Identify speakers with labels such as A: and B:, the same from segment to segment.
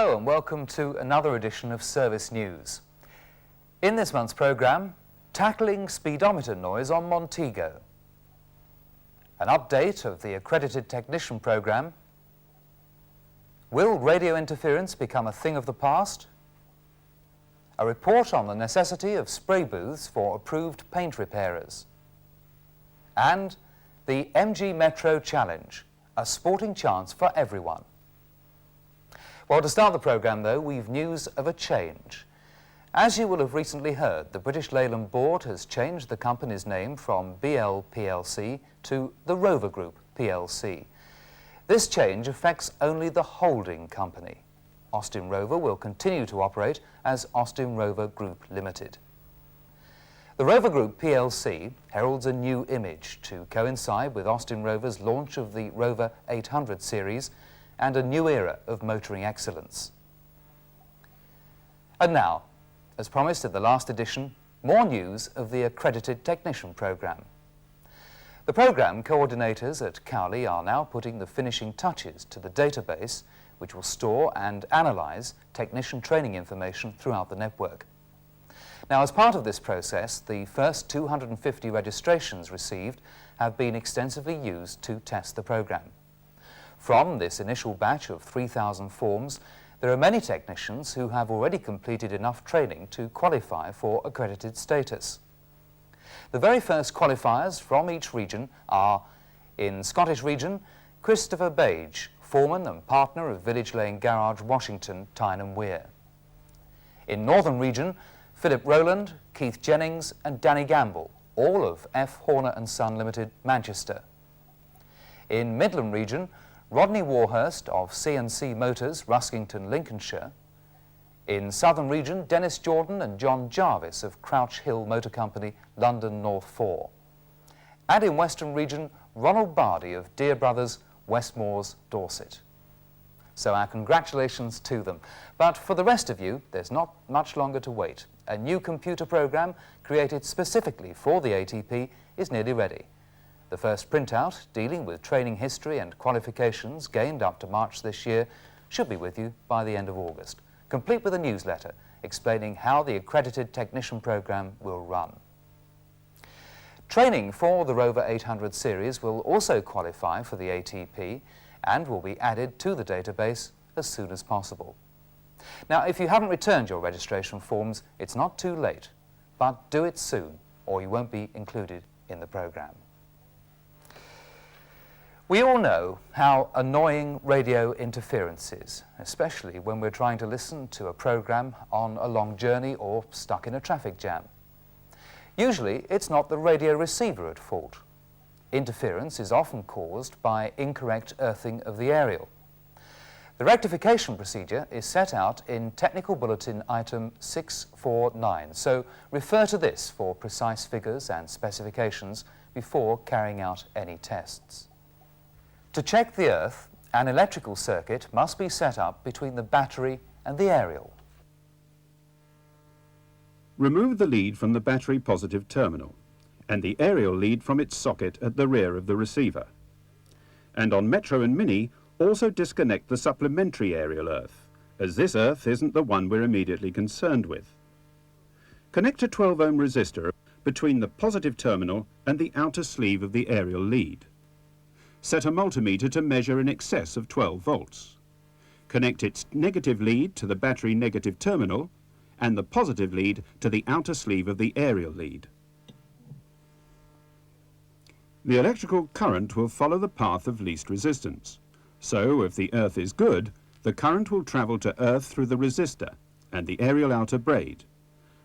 A: Hello and welcome to another edition of Service News. In this month's programme, tackling speedometer noise on Montego, an update of the Accredited Technician programme, will radio interference become a thing of the past, a report on the necessity of spray booths for approved paint repairers, and the MG Metro Challenge, a sporting chance for everyone. Well, to start the programme, though, we've news of a change. As you will have recently heard, the British Leyland Board has changed the company's name from BL plc to the Rover Group plc. This change affects only the holding company. Austin Rover will continue to operate as Austin Rover Group Limited. The Rover Group plc heralds a new image to coincide with Austin Rover's launch of the Rover 800 series and a new era of motoring excellence. And now, as promised at the last edition, more news of the Accredited Technician programme. The programme coordinators at Cowley are now putting the finishing touches to the database which will store and analyse technician training information throughout the network. Now, as part of this process, the first 250 registrations received have been extensively used to test the programme. From this initial batch of 3,000 forms, there are many technicians who have already completed enough training to qualify for accredited status. The very first qualifiers from each region are, in Scottish region, Christopher Bage, foreman and partner of Village Lane Garage, Washington, Tyne and Wear. In Northern region, Philip Rowland, Keith Jennings and Danny Gamble, all of F. Horner & Son Limited, Manchester. In Midland region, Rodney Warhurst of C&C Motors, Ruskington, Lincolnshire. In Southern region, Dennis Jordan and John Jarvis of Crouch Hill Motor Company, London North 4. And in Western region, Ronald Bardi of Dear Brothers, Westmoors, Dorset. So our congratulations to them. But for the rest of you, there's not much longer to wait. A new computer programme created specifically for the ATP is nearly ready. The first printout, dealing with training history and qualifications gained up to March this year, should be with you by the end of August, complete with a newsletter explaining how the Accredited Technician programme will run. Training for the Rover 800 series will also qualify for the ATP and will be added to the database as soon as possible. Now, if you haven't returned your registration forms, it's not too late, but do it soon or you won't be included in the programme. We all know how annoying radio interference is, especially when we're trying to listen to a programme on a long journey or stuck in a traffic jam. Usually, it's not the radio receiver at fault. Interference is often caused by incorrect earthing of the aerial. The rectification procedure is set out in Technical Bulletin Item 649, so refer to this for precise figures and specifications before carrying out any tests. To check the earth, an electrical circuit must be set up between the battery and the aerial.
B: Remove the lead from the battery positive terminal and the aerial lead from its socket at the rear of the receiver. And on Metro and Mini, also disconnect the supplementary aerial earth, as this earth isn't the one we're immediately concerned with. Connect a 12 ohm resistor between the positive terminal and the outer sleeve of the aerial lead. Set a multimeter to measure in excess of 12 volts. Connect its negative lead to the battery negative terminal and the positive lead to the outer sleeve of the aerial lead. The electrical current will follow the path of least resistance. So, if the earth is good, the current will travel to earth through the resistor and the aerial outer braid,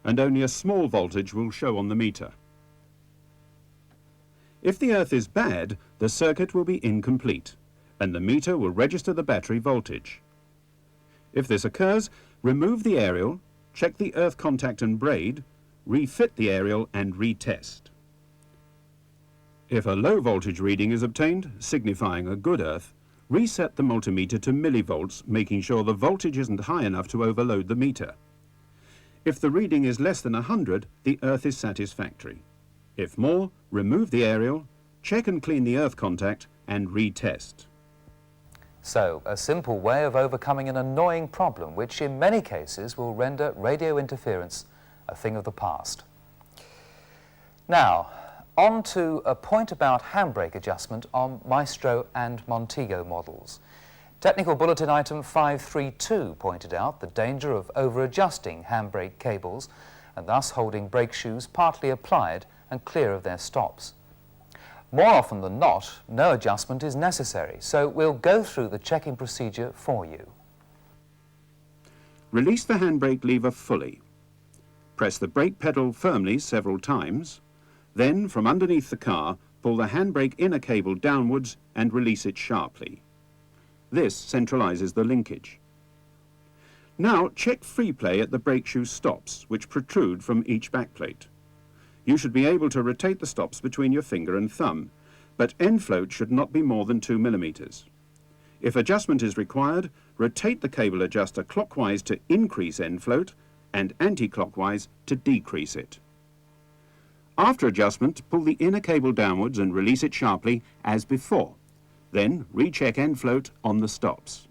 B: and only a small voltage will show on the meter. If the earth is bad, the circuit will be incomplete, and the meter will register the battery voltage. If this occurs, remove the aerial, check the earth contact and braid, refit the aerial and retest. If a low voltage reading is obtained, signifying a good earth, reset the multimeter to millivolts, making sure the voltage isn't high enough to overload the meter. If the reading is less than 100, the earth is satisfactory. If more, remove the aerial, check and clean the earth contact and retest.
A: So, a simple way of overcoming an annoying problem which in many cases will render radio interference a thing of the past. Now, on to a point about handbrake adjustment on Maestro and Montego models. Technical Bulletin Item 532 pointed out the danger of over-adjusting handbrake cables and thus holding brake shoes partly applied and clear of their stops. More often than not, no adjustment is necessary, so we'll go through the checking procedure for you.
B: Release the handbrake lever fully. Press the brake pedal firmly several times. Then, from underneath the car, pull the handbrake inner cable downwards and release it sharply. This centralizes the linkage. Now, check free play at the brake shoe stops, which protrude from each backplate. You should be able to rotate the stops between your finger and thumb, but end float should not be more than 2 millimeters. If adjustment is required, rotate the cable adjuster clockwise to increase end float and anti-clockwise to decrease it. After adjustment, pull the inner cable downwards and release it sharply as before. Then recheck end float on the stops.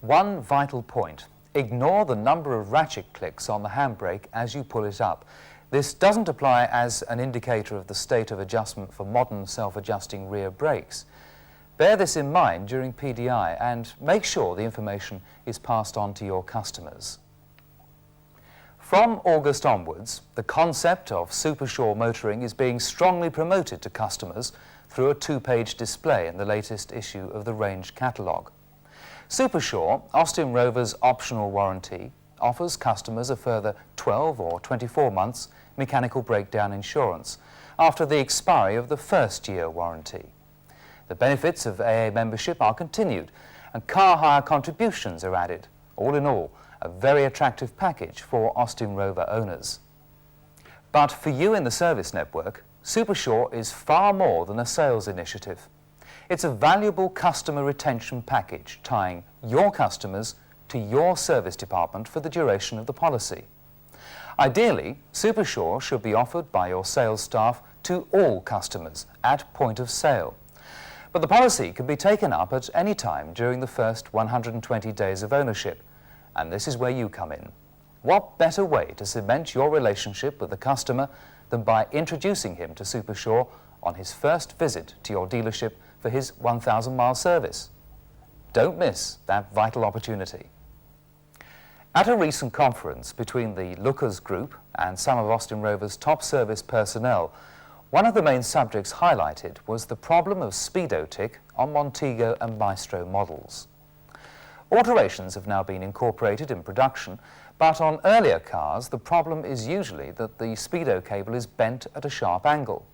A: One vital point: ignore the number of ratchet clicks on the handbrake as you pull it up. This doesn't apply as an indicator of the state of adjustment for modern self-adjusting rear brakes. Bear this in mind during PDI and make sure the information is passed on to your customers. From August onwards, the concept of Supersure motoring is being strongly promoted to customers through a 2-page display in the latest issue of the range catalogue. Supersure, Austin Rover's optional warranty, offers customers a further 12 or 24 months mechanical breakdown insurance after the expiry of the first-year warranty. The benefits of AA membership are continued and car hire contributions are added. All in all, a very attractive package for Austin Rover owners. But for you in the service network, Supersure is far more than a sales initiative. It's a valuable customer retention package tying your customers to your service department for the duration of the policy. Ideally, Supersure should be offered by your sales staff to all customers at point of sale. But the policy can be taken up at any time during the first 120 days of ownership, and this is where you come in. What better way to cement your relationship with the customer than by introducing him to Supersure on his first visit to your dealership for his 1,000-mile service? Don't miss that vital opportunity. At a recent conference between the Lookers Group and some of Austin Rover's top service personnel, one of the main subjects highlighted was the problem of Speedo tick on Montego and Maestro models. Alterations have now been incorporated in production, but on earlier cars the problem is usually that the Speedo cable is bent at a sharp angle.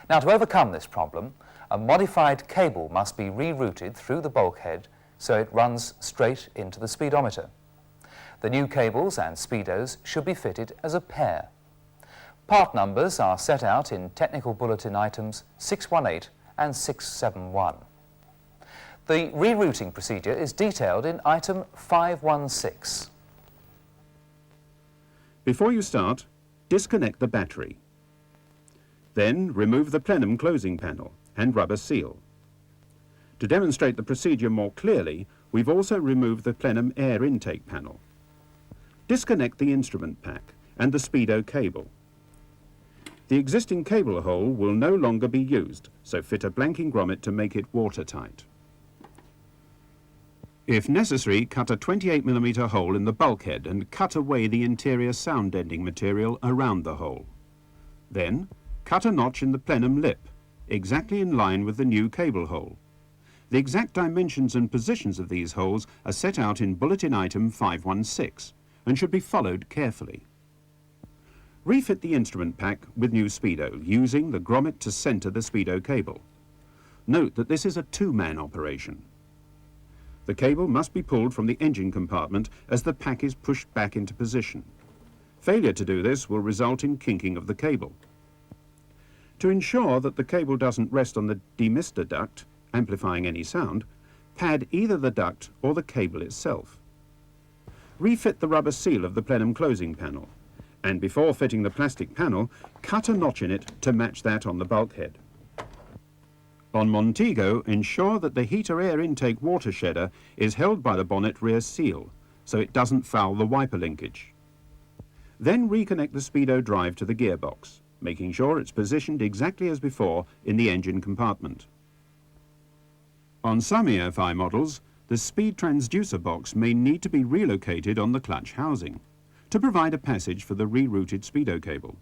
A: Now, to overcome this problem, a modified cable must be rerouted through the bulkhead so it runs straight into the speedometer. The new cables and Speedos should be fitted as a pair. Part numbers are set out in Technical Bulletin Items 618 and 671. The rerouting procedure is detailed in Item 516.
B: Before you start, disconnect the battery. Then remove the plenum closing panel and rubber seal. To demonstrate the procedure more clearly, we've also removed the plenum air intake panel. Disconnect the instrument pack and the Speedo cable. The existing cable hole will no longer be used, so fit a blanking grommet to make it watertight. If necessary, cut a 28mm hole in the bulkhead and cut away the interior sound deadening material around the hole. Then, cut a notch in the plenum lip, exactly in line with the new cable hole. The exact dimensions and positions of these holes are set out in Bulletin Item 516 and should be followed carefully. Refit the instrument pack with new Speedo, using the grommet to center the Speedo cable. Note that this is a two-man operation. The cable must be pulled from the engine compartment as the pack is pushed back into position. Failure to do this will result in kinking of the cable. To ensure that the cable doesn't rest on the demister duct, amplifying any sound, pad either the duct or the cable itself. Refit the rubber seal of the plenum closing panel, and before fitting the plastic panel, cut a notch in it to match that on the bulkhead. On Montego, ensure that the heater air intake water shedder is held by the bonnet rear seal, so it doesn't foul the wiper linkage. Then reconnect the Speedo drive to the gearbox, making sure it's positioned exactly as before in the engine compartment. On some EFI models, the speed transducer box may need to be relocated on the clutch housing to provide a passage for the rerouted Speedo cable.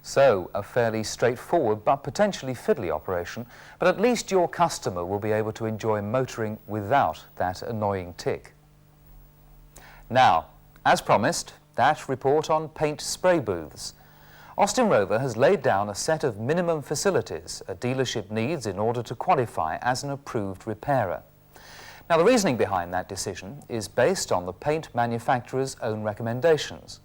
A: So, a fairly straightforward but potentially fiddly operation, but at least your customer will be able to enjoy motoring without that annoying tick. Now, as promised, that report on paint spray booths. Austin Rover has laid down a set of minimum facilities a dealership needs in order to qualify as an approved repairer. Now, the reasoning behind that decision is based on the paint manufacturer's own recommendations.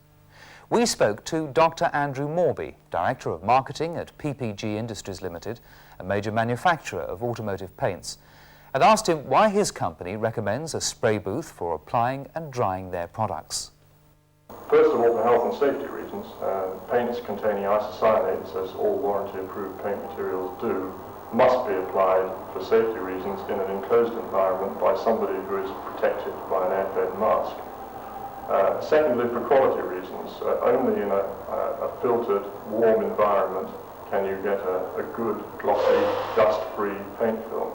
A: We spoke to Dr. Andrew Morby, Director of Marketing at PPG Industries Limited, a major manufacturer of automotive paints, and asked him why his company recommends a spray booth for applying and drying their products.
C: First of all, for health and safety reasons, paints containing isocyanates, as all warranty-approved paint materials do, must be applied for safety reasons in an enclosed environment by somebody who is protected by an air-fed mask. Secondly, for quality reasons, only in a filtered, warm environment can you get a good, glossy, dust-free paint film.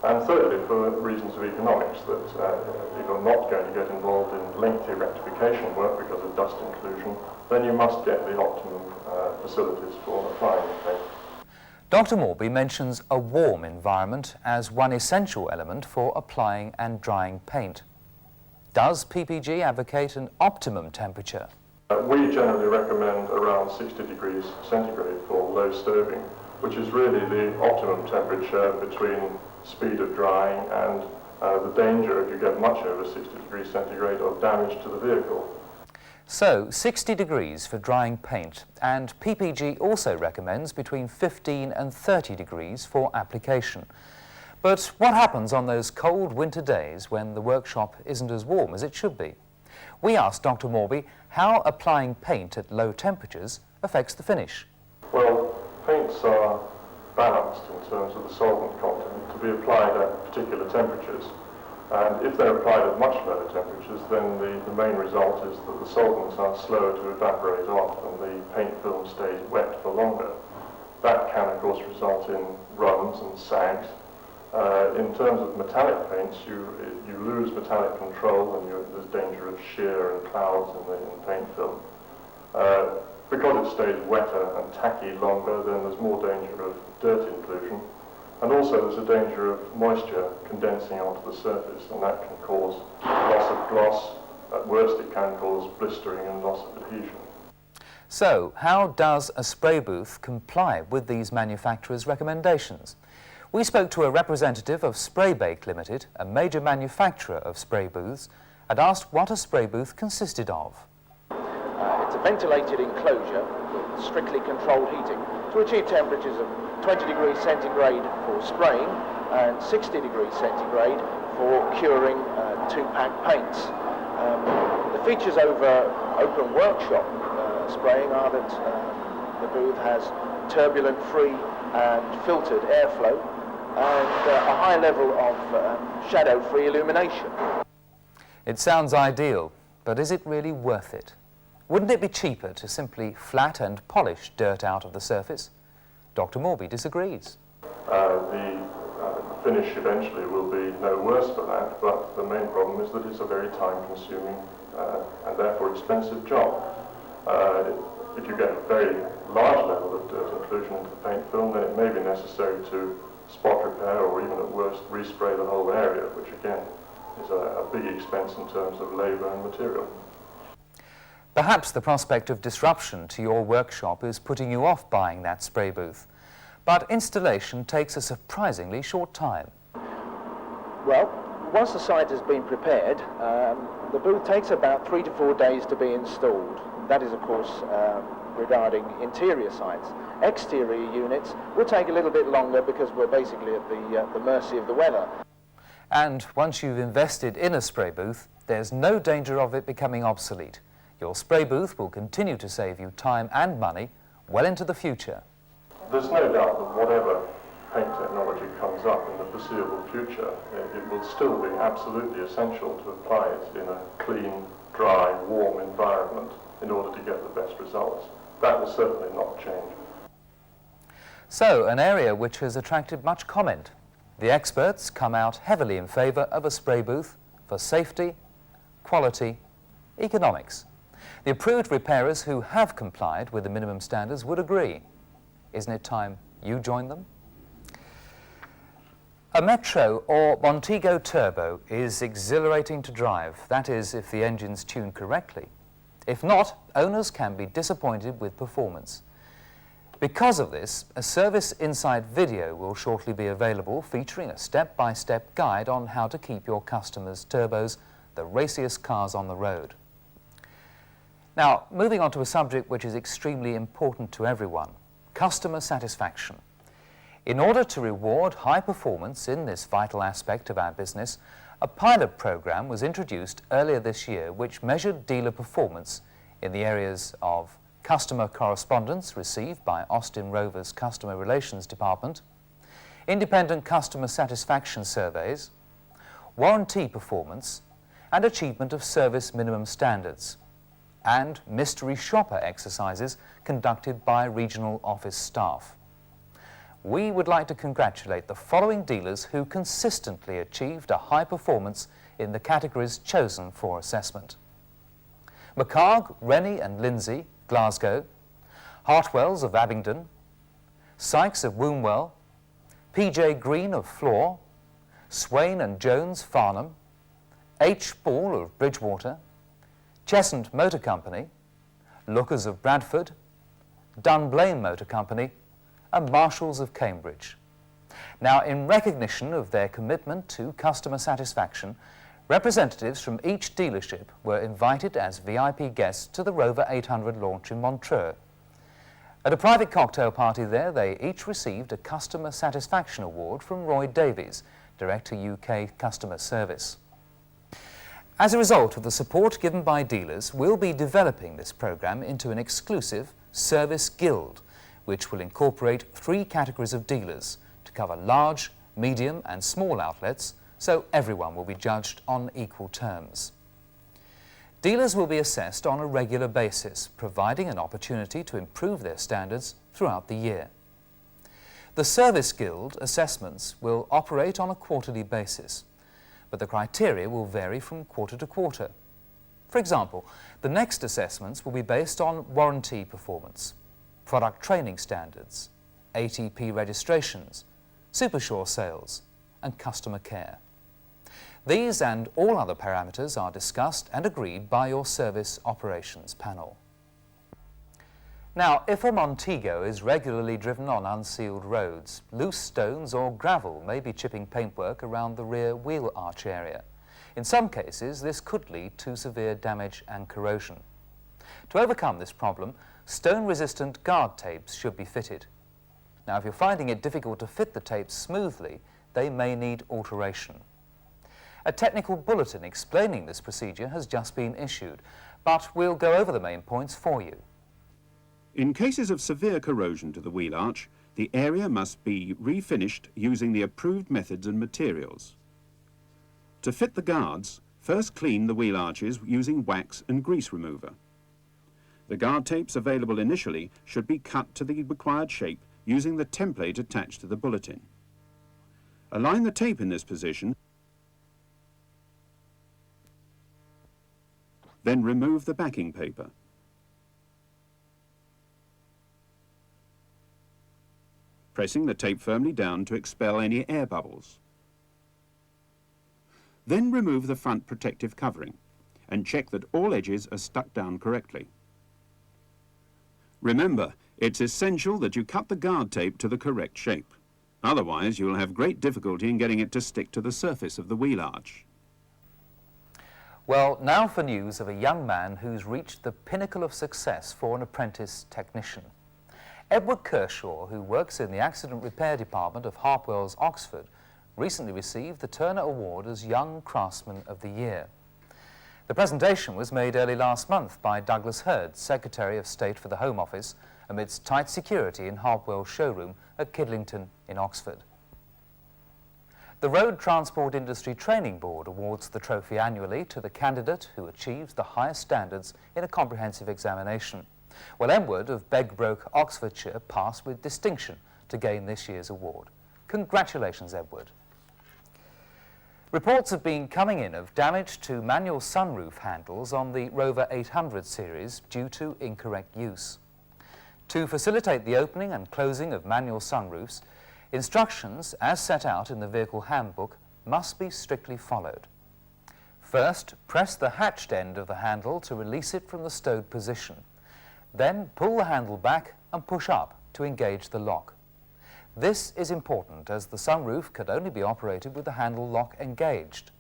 C: And thirdly, for reasons of economics, that if you're not going to get involved in lengthy rectification work because of dust inclusion, then you must get the optimum facilities for applying the paint.
A: Dr. Morby mentions a warm environment as one essential element for applying and drying paint. Does PPG advocate an optimum temperature?
C: We generally recommend around 60 degrees centigrade for low stoving, which is really the optimum temperature between speed of drying and the danger, if you get much over 60 degrees centigrade, of damage to the vehicle.
A: So, 60 degrees for drying paint, and PPG also recommends between 15 and 30 degrees for application. But what happens on those cold winter days when the workshop isn't as warm as it should be? We asked Dr. Morby how applying paint at low temperatures affects the finish.
C: Well, paints are balanced in terms of the solvent content to be applied at particular temperatures. And if they're applied at much lower temperatures, then the main result is that the solvents are slower to evaporate off and the paint film stays wet for longer. That can, of course, result in runs and sags. In terms of metallic paints, you lose metallic control and there's danger of shear and clouds in the paint film. Because it stays wetter and tacky longer, then there's more danger of dirt inclusion. And also there's a danger of moisture condensing onto the surface, and that can cause loss of gloss. At worst, it can cause blistering and loss of adhesion.
A: So, how does a spray booth comply with these manufacturers' recommendations? We spoke to a representative of Spray Bake Limited, a major manufacturer of spray booths, and asked what a spray booth consisted of.
D: It's a ventilated enclosure with strictly controlled heating to achieve temperatures of 20 degrees centigrade for spraying and 60 degrees centigrade for curing two-pack paints. The features over open workshop spraying are that the booth has turbulent-free and filtered airflow and a high level of shadow-free illumination.
A: It sounds ideal, but is it really worth it? Wouldn't it be cheaper to simply flat and polish dirt out of the surface? Dr. Morby disagrees.
C: The finish eventually will be no worse for that, but the main problem is that it's a very time-consuming and therefore expensive job. If you get a very large level of dirt inclusion into the paint film, then it may be necessary to spot repair or even at worst respray the whole area, which again is a big expense in terms of labour and material.
A: Perhaps the prospect of disruption to your workshop is putting you off buying that spray booth, but installation takes a surprisingly short time.
D: Well, once the site has been prepared, the booth takes about 3 to 4 days to be installed. That is, of course, regarding interior sites. Exterior units will take a little bit longer because we're basically at the mercy of the weather.
A: And once you've invested in a spray booth, there's no danger of it becoming obsolete. Your spray booth will continue to save you time and money well into the future.
C: There's no doubt that whatever paint technology comes up in the foreseeable future, it will still be absolutely essential to apply it in a clean, dry, warm environment in order to get the best results. That will certainly not change.
A: So, an area which has attracted much comment. The experts come out heavily in favour of a spray booth for safety, quality, economics. The approved repairers who have complied with the minimum standards would agree. Isn't it time you joined them? A Metro or Montego turbo is exhilarating to drive, that is, if the engine's tuned correctly. If not, owners can be disappointed with performance. Because of this, a service inside video will shortly be available, featuring a step-by-step guide on how to keep your customers' turbos the raciest cars on the road. Now, moving on to a subject which is extremely important to everyone, customer satisfaction. In order to reward high performance in this vital aspect of our business, a pilot program was introduced earlier this year which measured dealer performance in the areas of customer correspondence received by Austin Rover's Customer Relations Department, independent customer satisfaction surveys, warranty performance, and achievement of service minimum standards, and mystery shopper exercises conducted by regional office staff. We would like to congratulate the following dealers who consistently achieved a high performance in the categories chosen for assessment: McCarg, Rennie and Lindsay, Glasgow; Hartwells of Abingdon; Sykes of Wombwell; PJ Green of Flor; Swain and Jones, Farnham; H. Ball of Bridgewater; Cheshunt Motor Company; Lookers of Bradford; Dunblane Motor Company, and Marshalls of Cambridge. Now, in recognition of their commitment to customer satisfaction, representatives from each dealership were invited as VIP guests to the Rover 800 launch in Montreux. At a private cocktail party there, they each received a Customer Satisfaction Award from Roy Davies, Director UK Customer Service. As a result of the support given by dealers, we'll be developing this programme into an exclusive service guild, which will incorporate 3 categories of dealers to cover large, medium and small outlets, so everyone will be judged on equal terms. Dealers will be assessed on a regular basis, providing an opportunity to improve their standards throughout the year. The Service Guild assessments will operate on a quarterly basis, but the criteria will vary from quarter to quarter. For example, the next assessments will be based on warranty performance, product training standards, ATP registrations, Supersure sales, and customer care. These and all other parameters are discussed and agreed by your service operations panel. Now, if a Montego is regularly driven on unsealed roads, loose stones or gravel may be chipping paintwork around the rear wheel arch area. In some cases, this could lead to severe damage and corrosion. To overcome this problem, stone-resistant guard tapes should be fitted. Now, if you're finding it difficult to fit the tapes smoothly, they may need alteration. A technical bulletin explaining this procedure has just been issued, but we'll go over the main points for you.
B: In cases of severe corrosion to the wheel arch, the area must be refinished using the approved methods and materials. To fit the guards, first clean the wheel arches using wax and grease remover. The guard tapes available initially should be cut to the required shape using the template attached to the bulletin. Align the tape in this position, then remove the backing paper. Pressing the tape firmly down to expel any air bubbles. Then remove the front protective covering and check that all edges are stuck down correctly. Remember, it's essential that you cut the guard tape to the correct shape. Otherwise, you'll have great difficulty in getting it to stick to the surface of the wheel arch.
A: Well, now for news of a young man who's reached the pinnacle of success for an apprentice technician. Edward Kershaw, who works in the Accident Repair Department of Harpwell's, Oxford, recently received the Turner Award as Young Craftsman of the Year. The presentation was made early last month by Douglas Hurd, Secretary of State for the Home Office, amidst tight security in Harpwell's showroom at Kidlington in Oxford. The Road Transport Industry Training Board awards the trophy annually to the candidate who achieves the highest standards in a comprehensive examination. Well, Emwood of Begbroke, Oxfordshire passed with distinction to gain this year's award. Congratulations, Emwood. Reports have been coming in of damage to manual sunroof handles on the Rover 800 series due to incorrect use. To facilitate the opening and closing of manual sunroofs, instructions, as set out in the vehicle handbook, must be strictly followed. First, press the hatched end of the handle to release it from the stowed position. Then pull the handle back and push up to engage the lock. This is important as the sunroof could only be operated with the handle lock engaged.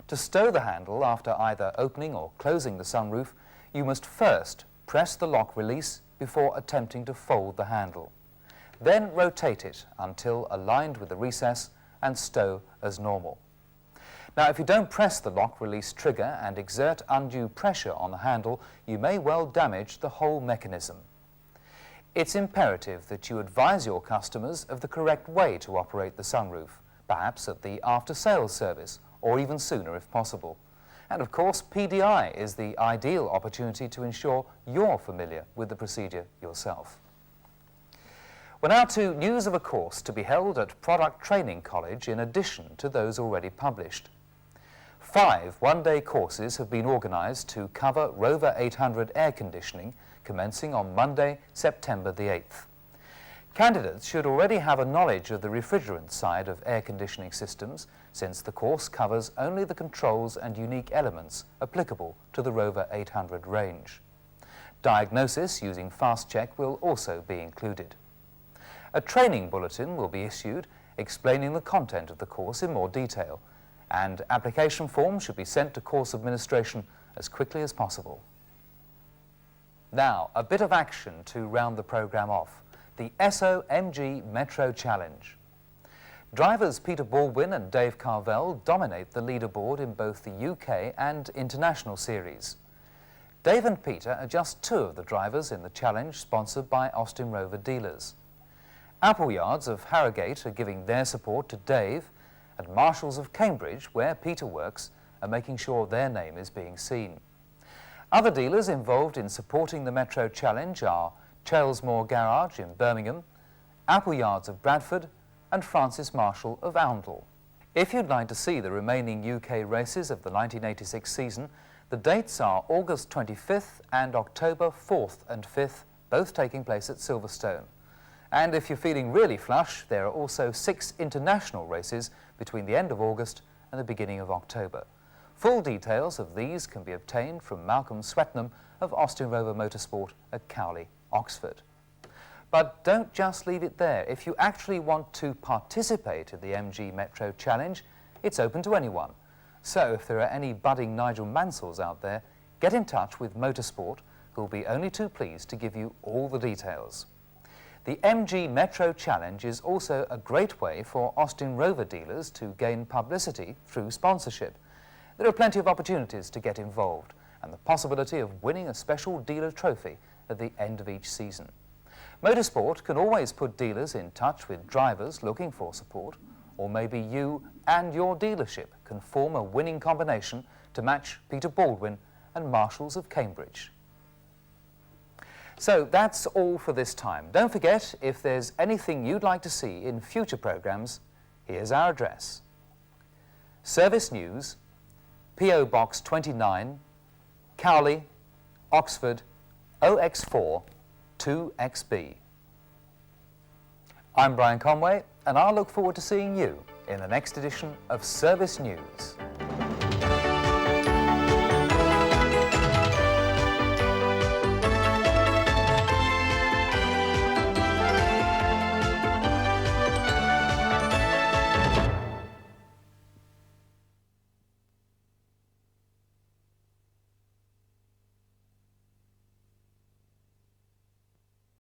A: To stow the handle after either opening or closing the sunroof, you must first press the lock release before attempting to fold the handle. Then rotate it until aligned with the recess and stow as normal. Now, if you don't press the lock release trigger and exert undue pressure on the handle, you may well damage the whole mechanism. It's imperative that you advise your customers of the correct way to operate the sunroof, perhaps at the after-sales service, or even sooner if possible. And of course, PDI is the ideal opportunity to ensure you're familiar with the procedure yourself. We're now to news of a course to be held at Product Training College in addition to those already published. 5 one-day courses have been organised to cover Rover 800 air conditioning, commencing on Monday, September the 8th. Candidates should already have a knowledge of the refrigerant side of air conditioning systems, since the course covers only the controls and unique elements applicable to the Rover 800 range. Diagnosis using fast check will also be included. A training bulletin will be issued explaining the content of the course in more detail, and application forms should be sent to course administration as quickly as possible. Now, a bit of action to round the programme off. The SOMG Metro Challenge. Drivers Peter Baldwin and Dave Carvell dominate the leaderboard in both the UK and international series. Dave and Peter are just 2 of the drivers in the challenge sponsored by Austin Rover dealers. Appleyards of Harrogate are giving their support to Dave, and Marshalls of Cambridge, where Peter works, are making sure their name is being seen. Other dealers involved in supporting the Metro Challenge are Chalesmore Garage in Birmingham, Appleyards of Bradford, and Francis Marshall of Oundle. If you'd like to see the remaining UK races of the 1986 season, the dates are August 25th and October 4th and 5th, both taking place at Silverstone. And if you're feeling really flush, there are also 6 international races between the end of August and the beginning of October. Full details of these can be obtained from Malcolm Swetnam of Austin Rover Motorsport at Cowley, Oxford. But don't just leave it there. If you actually want to participate in the MG Metro Challenge, it's open to anyone. So if there are any budding Nigel Mansells out there, get in touch with Motorsport, who'll be only too pleased to give you all the details. The MG Metro Challenge is also a great way for Austin Rover dealers to gain publicity through sponsorship. There are plenty of opportunities to get involved and the possibility of winning a special dealer trophy at the end of each season. Motorsport can always put dealers in touch with drivers looking for support, or maybe you and your dealership can form a winning combination to match Peter Baldwin and Marshalls of Cambridge. So that's all for this time. Don't forget, if there's anything you'd like to see in future programmes, here's our address. Service News, P.O. Box 29, Cowley, Oxford, OX4 2XB. I'm Brian Conway, and I'll look forward to seeing you in the next edition of Service News.